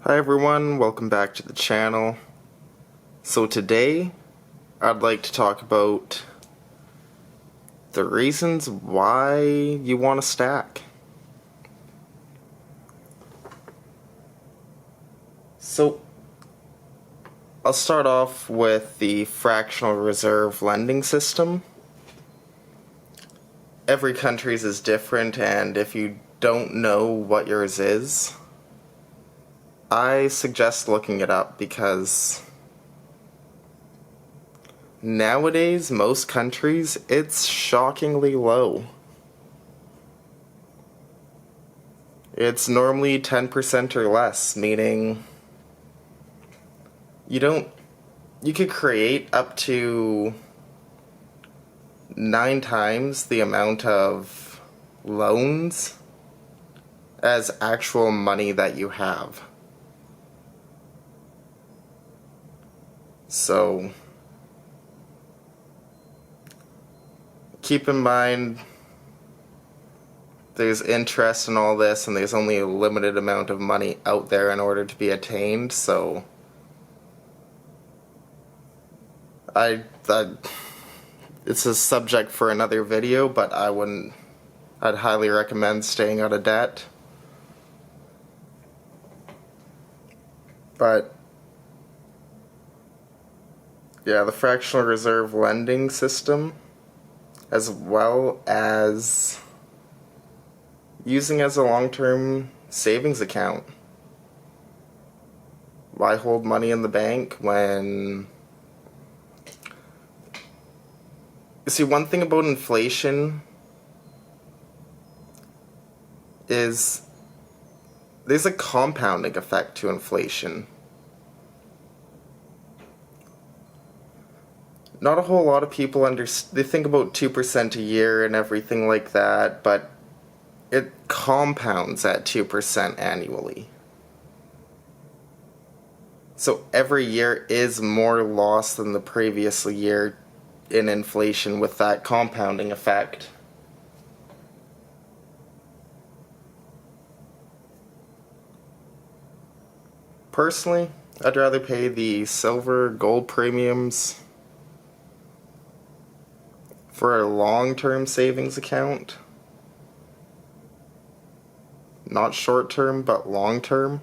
Hi everyone, welcome back to the channel. So today, I'd like to talk about the reasons why you want to stack. So, I'll start off with the fractional reserve lending system. Every country's is different, and if you don't know what yours is, I suggest looking it up because nowadays, most countries, it's shockingly low. It's normally 10% or less, meaning you could create up to 9 times the amount of loans as actual money that you have. So, keep in mind, there's interest in all this, and there's only a limited amount of money out there in order to be attained, so it's a subject for another video, but I'd highly recommend staying out of debt. But yeah, the fractional reserve lending system, as well as using as a long-term savings account. Why hold money in the bank when... See, one thing about inflation is there's a compounding effect to inflation. Not a whole lot of people they think about 2% a year and everything like that, but it compounds at 2% annually. So every year is more loss than the previous year in inflation with that compounding effect. Personally, I'd rather pay the silver gold premiums for a long-term savings account. Not short-term, but long-term.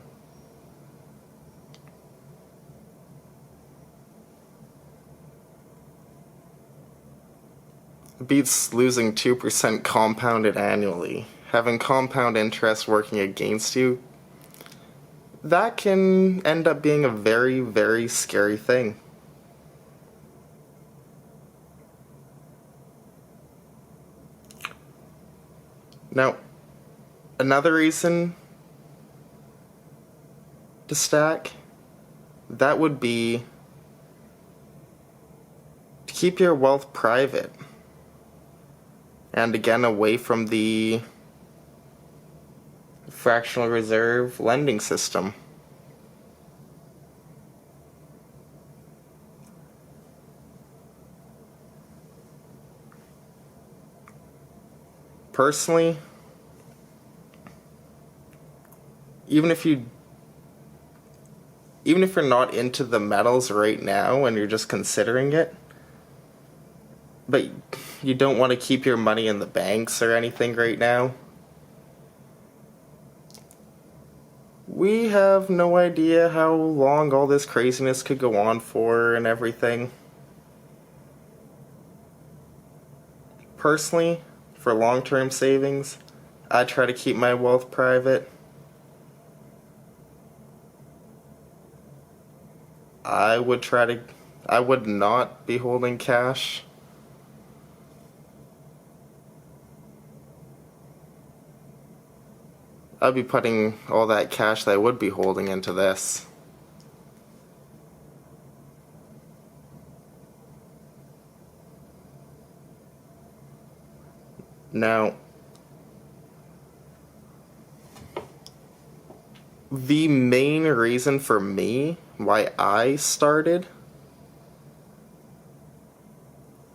It beats losing 2% compounded annually. Having compound interest working against you, that can end up being a very, very scary thing. Now, another reason to stack, that would be to keep your wealth private. And again, away from the fractional reserve lending system. Personally, even if you're not into the metals right now and you're just considering it, but you don't want to keep your money in the banks or anything right now, we have no idea how long all this craziness could go on for and everything. Personally, for long-term savings, I try to keep my wealth private. I would not be holding cash. I'd be putting all that cash that I would be holding into this. Now, the main reason for me why I started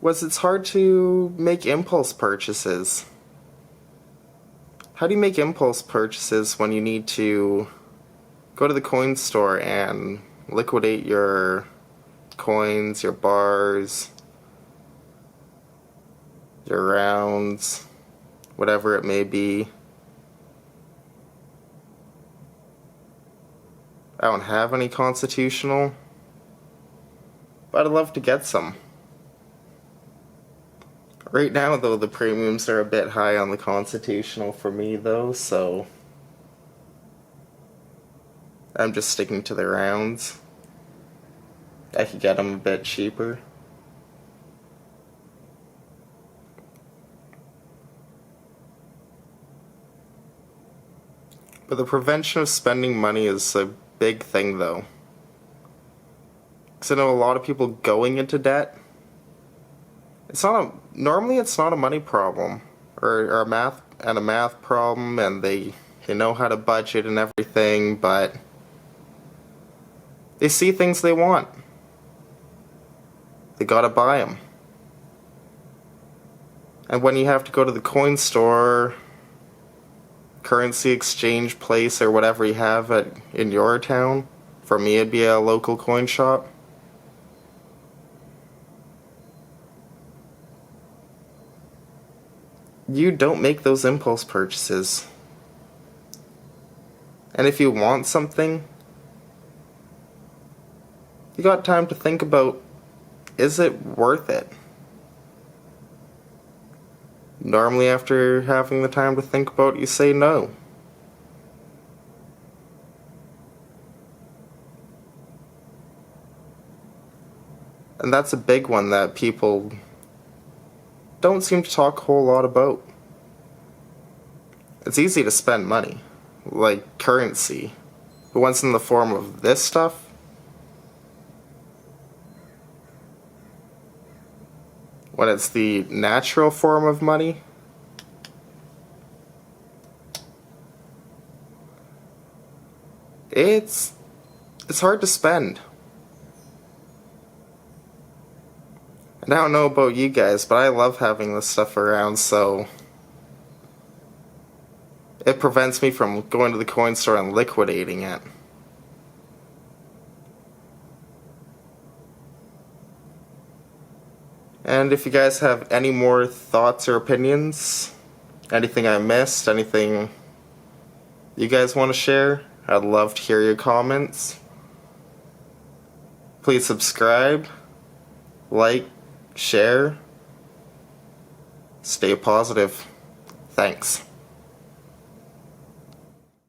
was it's hard to make impulse purchases. How do you make impulse purchases when you need to go to the coin store and liquidate your coins, your bars, your rounds, whatever it may be. I don't have any constitutional, but I'd love to get some. Right now, though, the premiums are a bit high on the constitutional for me, though, so I'm just sticking to the rounds. I could get them a bit cheaper. But the prevention of spending money is a big thing, though. Because I know a lot of people going into debt. Normally it's not a money problem or a math problem, and they know how to budget and everything, but they see things they want. They gotta buy them. And when you have to go to the coin store, currency exchange place, or whatever you have in your town, for me it'd be a local coin shop, you don't make those impulse purchases. And if you want something, you got time to think about, is it worth it? Normally after having the time to think about it, you say no. And that's a big one that people don't seem to talk a whole lot about. It's easy to spend money, like currency, but once in the form of this stuff, when it's the natural form of money, it's hard to spend. And I don't know about you guys, but I love having this stuff around, so it prevents me from going to the coin store and liquidating it. And if you guys have any more thoughts or opinions, anything I missed, anything you guys want to share, I'd love to hear your comments. Please subscribe, like, share, stay positive. Thanks.